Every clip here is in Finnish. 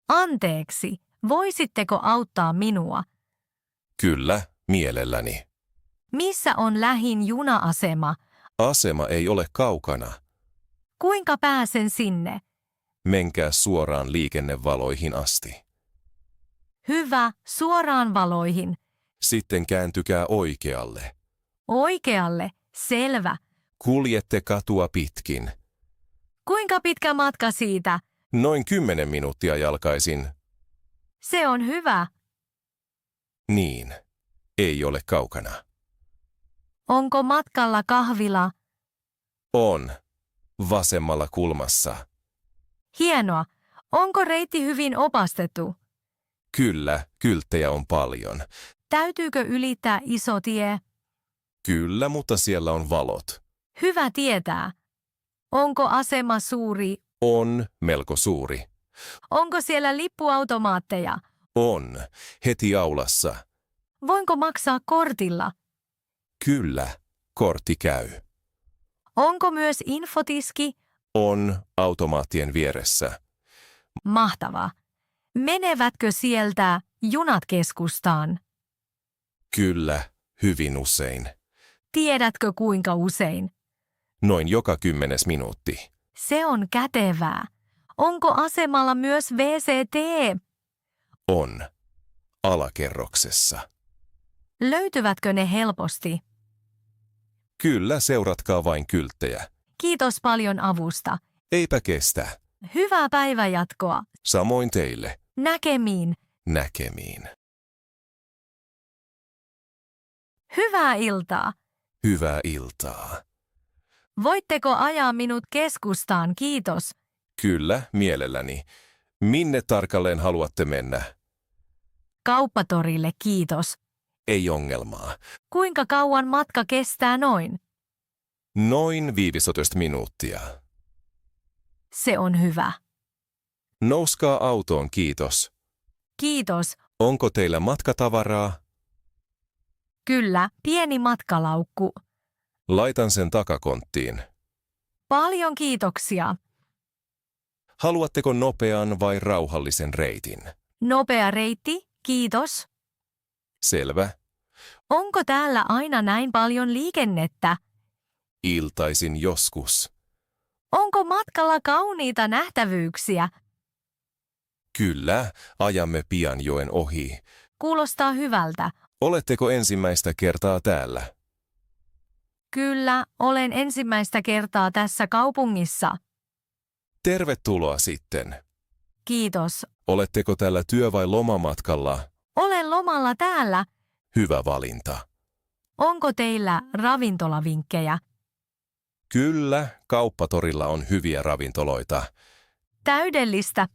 Anteeksi, voisitteko auttaa minua? Kyllä, mielelläni. Missä on lähin juna-asema? Asema ei ole kaukana. Kuinka pääsen sinne? Menkää suoraan liikennevaloihin asti. Hyvä, suoraan valoihin. Sitten kääntykää oikealle. Oikealle, selvä. Kuljette katua pitkin. Kuinka pitkä matka siitä? Noin 10 minuuttia jalkaisin. Se on hyvä. Niin, ei ole kaukana. Onko matkalla kahvila? On. Vasemmalla kulmassa. Hienoa. Onko reitti hyvin opastettu? Kyllä, kylttejä on paljon. Täytyykö ylittää iso tie? Kyllä, mutta siellä on valot. Hyvä tietää. Onko asema suuri? On melko suuri. Onko siellä lippuautomaatteja? On. Heti aulassa. Voinko maksaa kortilla? Kyllä. Kortti käy. Onko myös infotiski? On automaattien vieressä. Mahtavaa. Menevätkö sieltä junat keskustaan? Kyllä, hyvin usein. Tiedätkö kuinka usein? Noin joka 10 minuutti. Se on kätevää. Onko asemalla myös VCT? On. Alakerroksessa. Löytyvätkö ne helposti? Kyllä, seuratkaa vain kylttejä. Kiitos paljon avusta. Eipä kestä. Hyvää päivänjatkoa. Samoin teille. Näkemiin. Näkemiin. Hyvää iltaa. Hyvää iltaa. Voitteko ajaa minut keskustaan, kiitos. Kyllä, mielelläni. Minne tarkalleen haluatte mennä? Kauppatorille, kiitos. Ei ongelmaa. Kuinka kauan matka kestää noin? Noin 15 minuuttia. Se on hyvä. Nouskaa autoon, kiitos. Kiitos. Onko teillä matkatavaraa? Kyllä, pieni matkalaukku. Laitan sen takakonttiin. Paljon kiitoksia. Haluatteko nopean vai rauhallisen reitin? Nopea reitti, kiitos. Selvä. Onko täällä aina näin paljon liikennettä? Iltaisin joskus. Onko matkalla kauniita nähtävyyksiä? Kyllä, ajamme pian joen ohi. Kuulostaa hyvältä. Oletteko ensimmäistä kertaa täällä? Kyllä, olen ensimmäistä kertaa tässä kaupungissa. Tervetuloa sitten. Kiitos. Oletteko täällä työ- vai lomamatkalla? Olen lomalla täällä. Hyvä valinta. Onko teillä ravintolavinkkejä? Kyllä, kauppatorilla on hyviä ravintoloita. Täydellistä.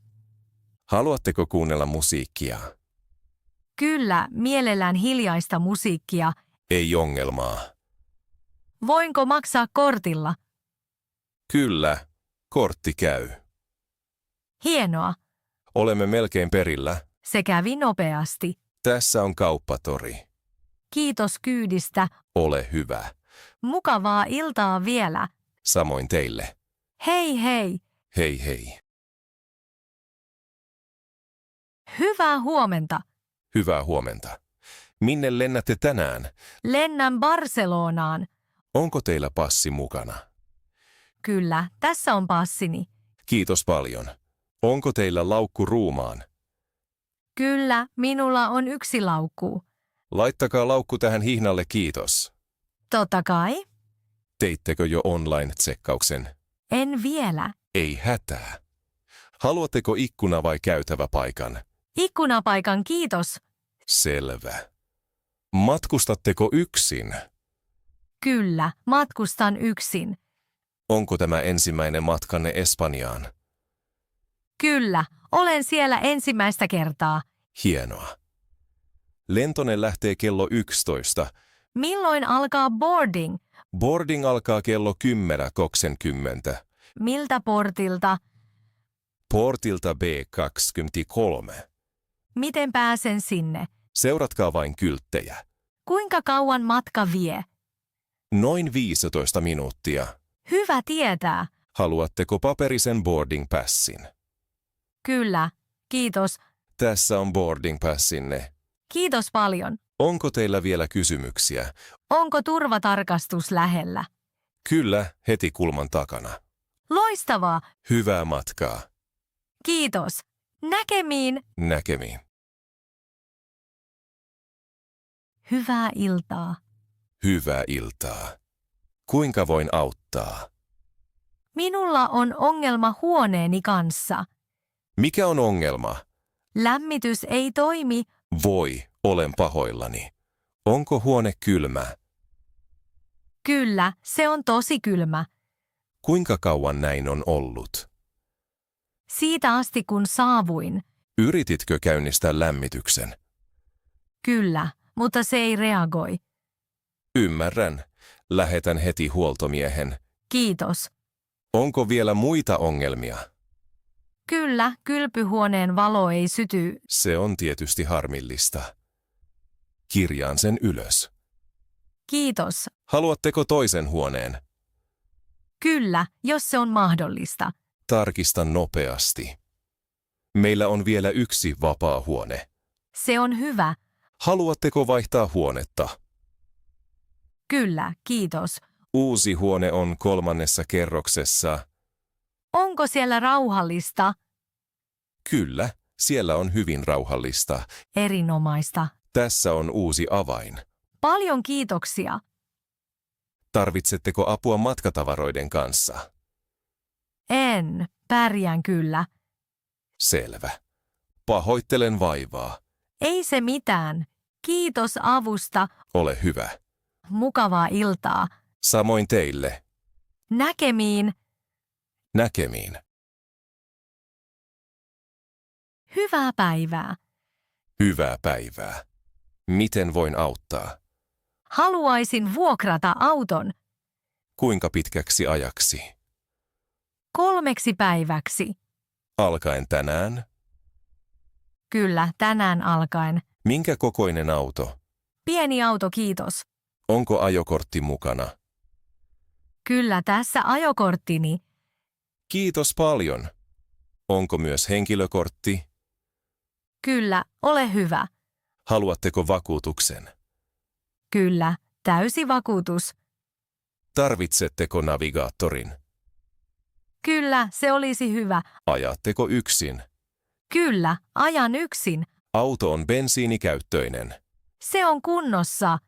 Haluatteko kuunnella musiikkia? Kyllä, mielellään hiljaista musiikkia. Ei ongelmaa. Voinko maksaa kortilla? Kyllä, kortti käy. Hienoa. Olemme melkein perillä. Se kävi nopeasti. Tässä on kauppatori. Kiitos kyydistä. Ole hyvä. Mukavaa iltaa vielä. Samoin teille. Hei hei. Hei hei. Hyvää huomenta. Hyvää huomenta. Minne lennätte tänään? Lennän Barcelonaan. Onko teillä passi mukana? Kyllä, tässä on passini. Kiitos paljon. Onko teillä laukku ruumaan? Kyllä, minulla on yksi laukku. Laittakaa laukku tähän hihnalle, kiitos. Totta kai. Teittekö jo online-tsekkauksen? En vielä. Ei hätää. Haluatteko ikkuna- vai käytäväpaikan? Ikkunapaikan, kiitos. Selvä. Matkustatteko yksin? Kyllä, matkustan yksin. Onko tämä ensimmäinen matkanne Espanjaan? Kyllä, olen siellä ensimmäistä kertaa. Hienoa. Lentone lähtee kello 11. Milloin alkaa boarding? Boarding alkaa kello 10.20. Miltä portilta? Portilta B23. Miten pääsen sinne? Seuratkaa vain kylttejä. Kuinka kauan matka vie? Noin 15 minuuttia. Hyvä tietää. Haluatteko paperisen boarding passin? Kyllä. kiitos. Tässä on boarding passinne. Kiitos paljon. Onko teillä vielä kysymyksiä? Onko turvatarkastus lähellä? Kyllä, heti kulman takana. Loistavaa. Hyvää matkaa. Kiitos. Näkemiin. Näkemiin. Hyvää iltaa. Hyvää iltaa. Kuinka voin auttaa? Minulla on ongelma huoneeni kanssa. Mikä on ongelma? Lämmitys ei toimi. Voi, olen pahoillani. Onko huone kylmä? Kyllä, se on tosi kylmä. Kuinka kauan näin on ollut? Siitä asti kun saavuin. Yrititkö käynnistää lämmityksen? Kyllä, mutta se ei reagoi. Ymmärrän. Lähetän heti huoltomiehen. Kiitos. Onko vielä muita ongelmia? Kyllä, kylpyhuoneen valo ei syty. Se on tietysti harmillista. Kirjaan sen ylös. Kiitos. Haluatteko toisen huoneen? Kyllä, jos se on mahdollista. Tarkistan nopeasti. Meillä on vielä yksi vapaa huone. Se on hyvä. Haluatteko vaihtaa huonetta? Kyllä, kiitos. Uusi huone on 3. kerroksessa. Onko siellä rauhallista? Kyllä, siellä on hyvin rauhallista. Erinomaista. Tässä on uusi avain. Paljon kiitoksia. Tarvitsetteko apua matkatavaroiden kanssa? En, pärjään kyllä. Selvä. Pahoittelen vaivaa. Ei se mitään. Kiitos avusta. Ole hyvä. Mukavaa iltaa. Samoin teille. Näkemiin. Näkemiin. Hyvää päivää. Hyvää päivää. Miten voin auttaa? Haluaisin vuokrata auton Kuinka pitkäksi ajaksi? 3 päiväksi. Alkaen tänään? Kyllä, tänään alkaen. Minkä kokoinen auto? Pieni auto, kiitos. Onko ajokortti mukana? Kyllä, tässä ajokorttini. Kiitos paljon. Onko myös henkilökortti? Kyllä, ole hyvä. Haluatteko vakuutuksen? Kyllä, täysi vakuutus. Tarvitsetteko navigaattorin? Kyllä, se olisi hyvä. Ajatteko yksin? Kyllä, ajan yksin. Auto on bensiinikäyttöinen. Se on kunnossa.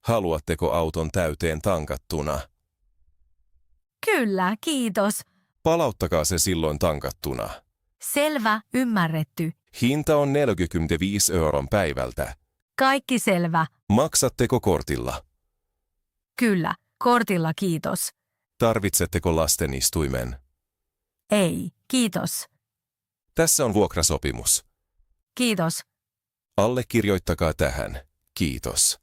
Haluatteko auton täyteen tankattuna? Kyllä, kiitos. Palauttakaa se silloin tankattuna. Selvä, ymmärretty. Hinta on 45 € päivältä. Kaikki selvä. Maksatteko kortilla? Kyllä, kortilla kiitos. Tarvitsetteko lastenistuimen? Ei, kiitos. Tässä on vuokrasopimus. Kiitos. Allekirjoittakaa tähän. Kiitos.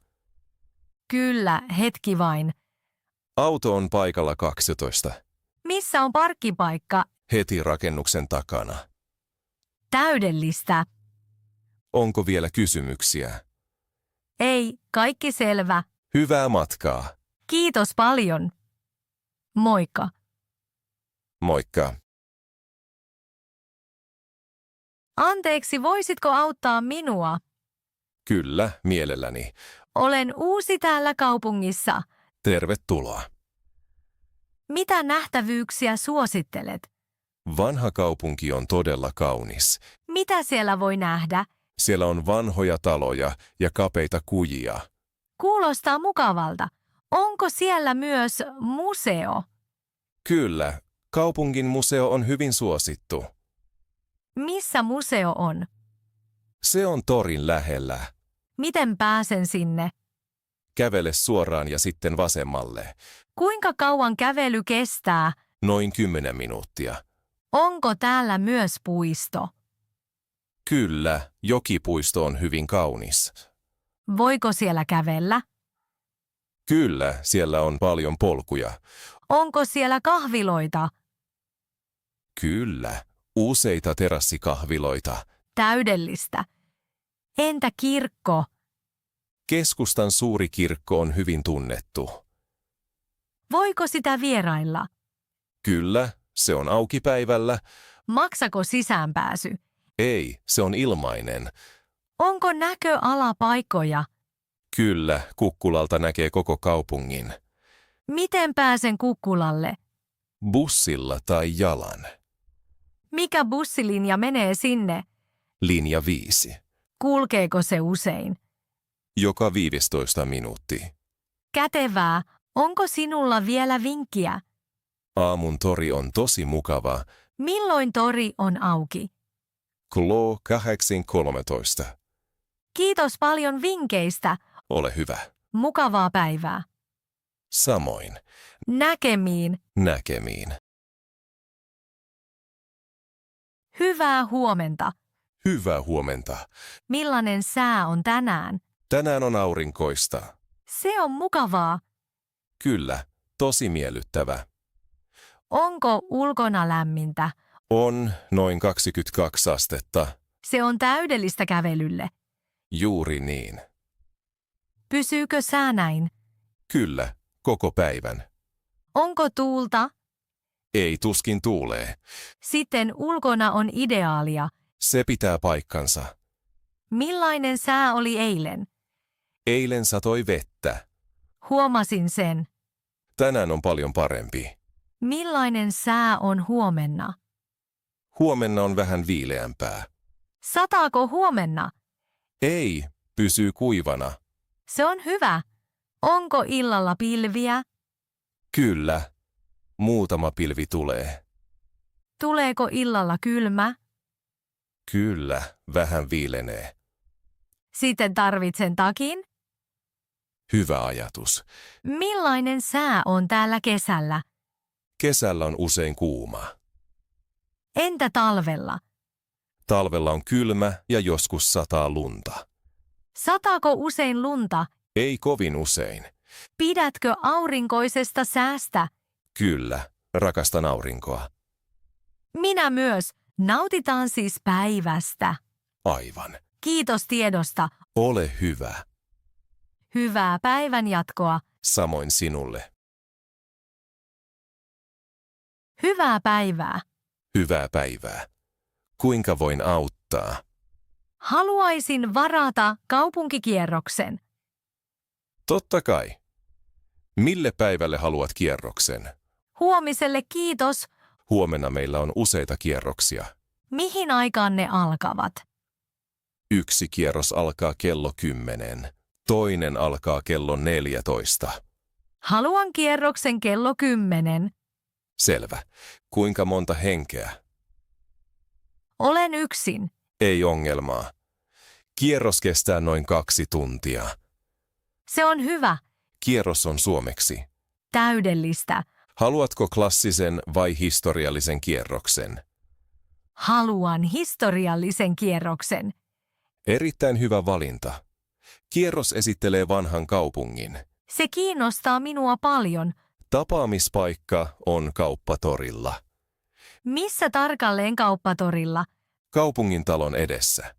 Kyllä, hetki vain. Auto on paikalla 12. Missä on parkkipaikka? Heti rakennuksen takana. Täydellistä. Onko vielä kysymyksiä? Ei, kaikki selvä. Hyvää matkaa. Kiitos paljon. Moikka. Moikka. Anteeksi, voisitko auttaa minua? Kyllä, mielelläni. Olen uusi täällä kaupungissa. Tervetuloa. Mitä nähtävyyksiä suosittelet? Vanha kaupunki on todella kaunis. Mitä siellä voi nähdä? Siellä on vanhoja taloja ja kapeita kujia. Kuulostaa mukavalta. Onko siellä myös museo? Kyllä, kaupungin museo on hyvin suosittu. Missä museo on? Se on torin lähellä. Miten pääsen sinne? Kävele suoraan ja sitten vasemmalle. Kuinka kauan kävely kestää? Noin 10 minuuttia. Onko täällä myös puisto? Kyllä, jokipuisto on hyvin kaunis. Voiko siellä kävellä? Kyllä, siellä on paljon polkuja. Onko siellä kahviloita? Kyllä, useita terassikahviloita. Täydellistä. Entä kirkko? Keskustan suuri kirkko on hyvin tunnettu. Voiko sitä vierailla? Kyllä, se on auki päivällä. Maksako sisäänpääsy? Ei, se on ilmainen. Onko näköalapaikkoja? Kyllä, kukkulalta näkee koko kaupungin. Miten pääsen Kukkulalle? Bussilla tai jalan. Mikä bussilinja menee sinne? Linja 5. Kulkeeko se usein? Joka 15 minuutti. Kätevää. Onko sinulla vielä vinkkiä? Aamun tori on tosi mukava. Milloin tori on auki? Klo 8.13. Kiitos paljon vinkkeistä. Ole hyvä. Mukavaa päivää. Samoin. Näkemiin. Näkemiin. Hyvää huomenta. Hyvää huomenta. Millainen sää on tänään? Tänään on aurinkoista. Se on mukavaa. Kyllä, tosi miellyttävä. Onko ulkona lämmintä? On noin 22 astetta. Se on täydellistä kävelylle. Juuri niin. Pysyykö sää näin? Kyllä, koko päivän. Onko tuulta? Ei tuskin tuulee. Sitten ulkona on ideaalia. Se pitää paikkansa. Millainen sää oli eilen? Eilen satoi vettä. Huomasin sen. Tänään on paljon parempi. Millainen sää on huomenna? Huomenna on vähän viileämpää. Sataako huomenna? Ei, pysyy kuivana. Se on hyvä. Onko illalla pilviä? Kyllä. Muutama pilvi tulee. Tuleeko illalla kylmä? Kyllä, vähän viilenee. Sitten tarvitsen takin. Hyvä ajatus. Millainen sää on täällä kesällä? Kesällä on usein kuuma. Entä talvella? Talvella on kylmä ja joskus sataa lunta. Sataako usein lunta? Ei kovin usein. Pidätkö aurinkoisesta säästä? Kyllä, rakastan aurinkoa. Minä myös. Nautitaan siis päivästä. Aivan. Kiitos tiedosta. Ole hyvä. Hyvää päivän jatkoa. Samoin sinulle. Hyvää päivää. Hyvää päivää. Kuinka voin auttaa? Haluaisin varata kaupunkikierroksen. Totta kai. Mille päivälle haluat kierroksen? Huomiselle kiitos. Huomenna meillä on useita kierroksia. Mihin aikaan ne alkavat? Yksi kierros alkaa kello 10. Toinen alkaa kello 14. Haluan kierroksen kello 10. Selvä. Kuinka monta henkeä? Olen yksin. Ei ongelmaa. Kierros kestää noin 2 tuntia. Se on hyvä. Kierros on suomeksi. Täydellistä. Haluatko klassisen vai historiallisen kierroksen? Haluan historiallisen kierroksen. Erittäin hyvä valinta. Kierros esittelee vanhan kaupungin. Se kiinnostaa minua paljon. Tapaamispaikka on kauppatorilla. Missä tarkalleen kauppatorilla? Kaupungintalon edessä.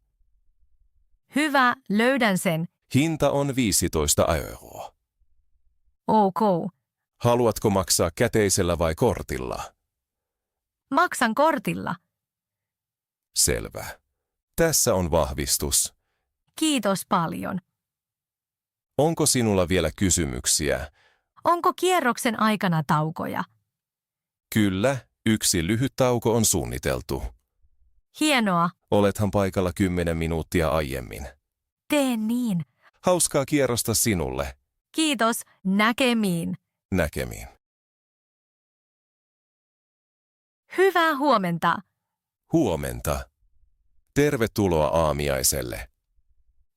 Hyvä, löydän sen. Hinta on 15 €. Ok. Haluatko maksaa käteisellä vai kortilla? Maksan kortilla. Selvä. Tässä on vahvistus. Kiitos paljon. Onko sinulla vielä kysymyksiä? Onko kierroksen aikana taukoja? Kyllä, yksi lyhyt tauko on suunniteltu. Hienoa. Olethan paikalla 10 minuuttia aiemmin. Teen niin. Hauskaa kierrosta sinulle. Kiitos. Näkemiin. Näkemiin. Hyvää huomenta. Huomenta. Tervetuloa aamiaiselle.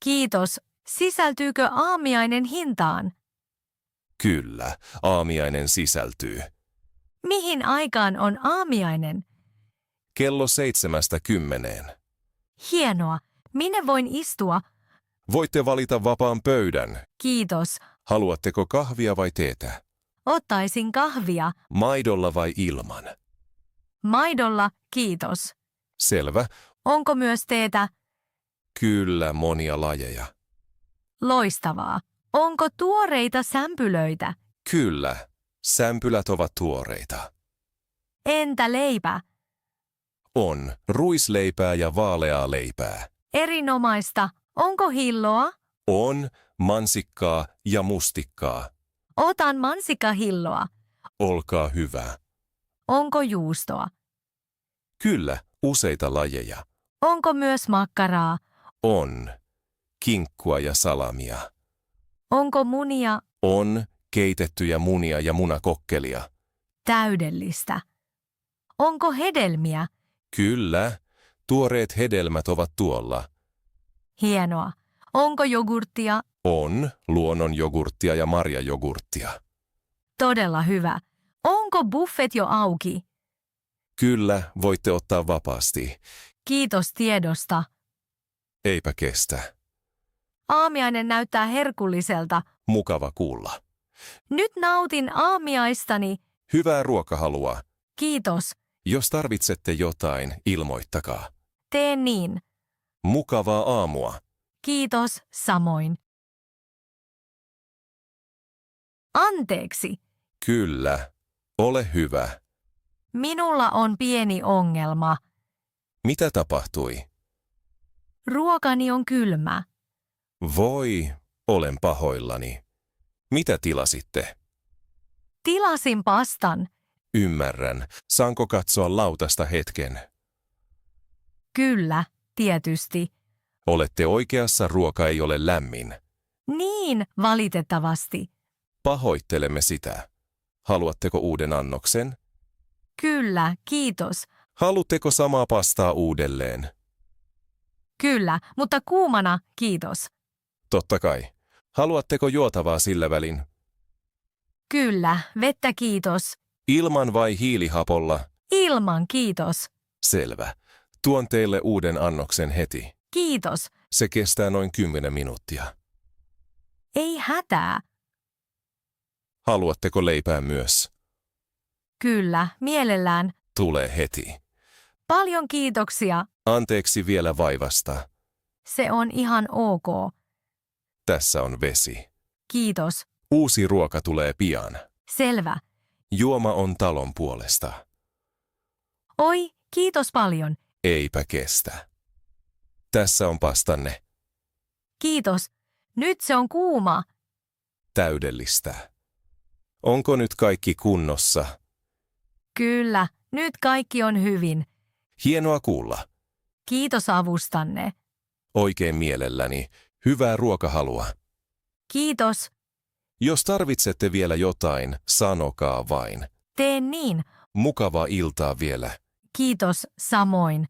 Kiitos. Sisältyykö aamiainen hintaan? Kyllä, aamiainen sisältyy. Mihin aikaan on aamiainen? Kello 7:10. Hienoa. Minne voin istua? Voitte valita vapaan pöydän. Kiitos. Haluatteko kahvia vai teetä? Ottaisin kahvia. Maidolla vai ilman? Maidolla, kiitos. Selvä. Onko myös teetä? Kyllä, monia lajeja. Loistavaa. Onko tuoreita sämpylöitä? Kyllä, sämpylät ovat tuoreita. Entä leipä? On ruisleipää ja vaaleaa leipää. Erinomaista. Onko hilloa? On mansikkaa ja mustikkaa. Otan mansikahilloa. Olkaa hyvä. Onko juustoa? Kyllä, useita lajeja. Onko myös makkaraa? On kinkkua ja salamia. Onko munia? On keitettyjä munia ja munakokkelia. Täydellistä. Onko hedelmiä? Kyllä, tuoreet hedelmät ovat tuolla. Hienoa. Onko jogurttia? On luonnonjogurttia ja marjajogurttia. Todella hyvä. Onko buffet jo auki? Kyllä, voitte ottaa vapaasti. Kiitos tiedosta. Eipä kestä. Aamiainen näyttää herkulliselta. Mukava kuulla. Nyt nautin aamiaistani. Hyvää ruokahalua. Kiitos. Jos tarvitsette jotain, ilmoittakaa. Teen niin. Mukavaa aamua. Kiitos, samoin. Anteeksi. Kyllä. Ole hyvä. Minulla on pieni ongelma. Mitä tapahtui? Ruokani on kylmä. Voi, olen pahoillani. Mitä tilasitte? Tilasin pastan. Ymmärrän. Saanko katsoa lautasta hetken? Kyllä, tietysti. Olette oikeassa, ruoka ei ole lämmin. Niin, valitettavasti. Pahoittelemme sitä. Haluatteko uuden annoksen? Kyllä, kiitos. Haluatteko samaa pastaa uudelleen? Kyllä, mutta kuumana, kiitos. Totta kai. Haluatteko juotavaa sillä välin? Kyllä, vettä kiitos. Ilman vai hiilihapolla? Ilman kiitos. Selvä. Tuon teille uuden annoksen heti. Kiitos. Se kestää noin 10 minuuttia. Ei hätää. Haluatteko leipää myös? Kyllä, mielellään. Tulee heti. Paljon kiitoksia. Anteeksi vielä vaivasta. Se on ihan ok. Tässä on vesi. Kiitos. Uusi ruoka tulee pian. Selvä. Juoma on talon puolesta. Oi, kiitos paljon. Eipä kestä. Tässä on pastanne. Kiitos. Nyt se on kuuma. Täydellistä. Onko nyt kaikki kunnossa? Kyllä, nyt kaikki on hyvin. Hienoa kuulla. Kiitos avustanne. Oikein mielelläni. Hyvää ruokahalua. Kiitos. Jos tarvitsette vielä jotain, sanokaa vain. Teen niin. Mukavaa iltaa vielä. Kiitos, samoin.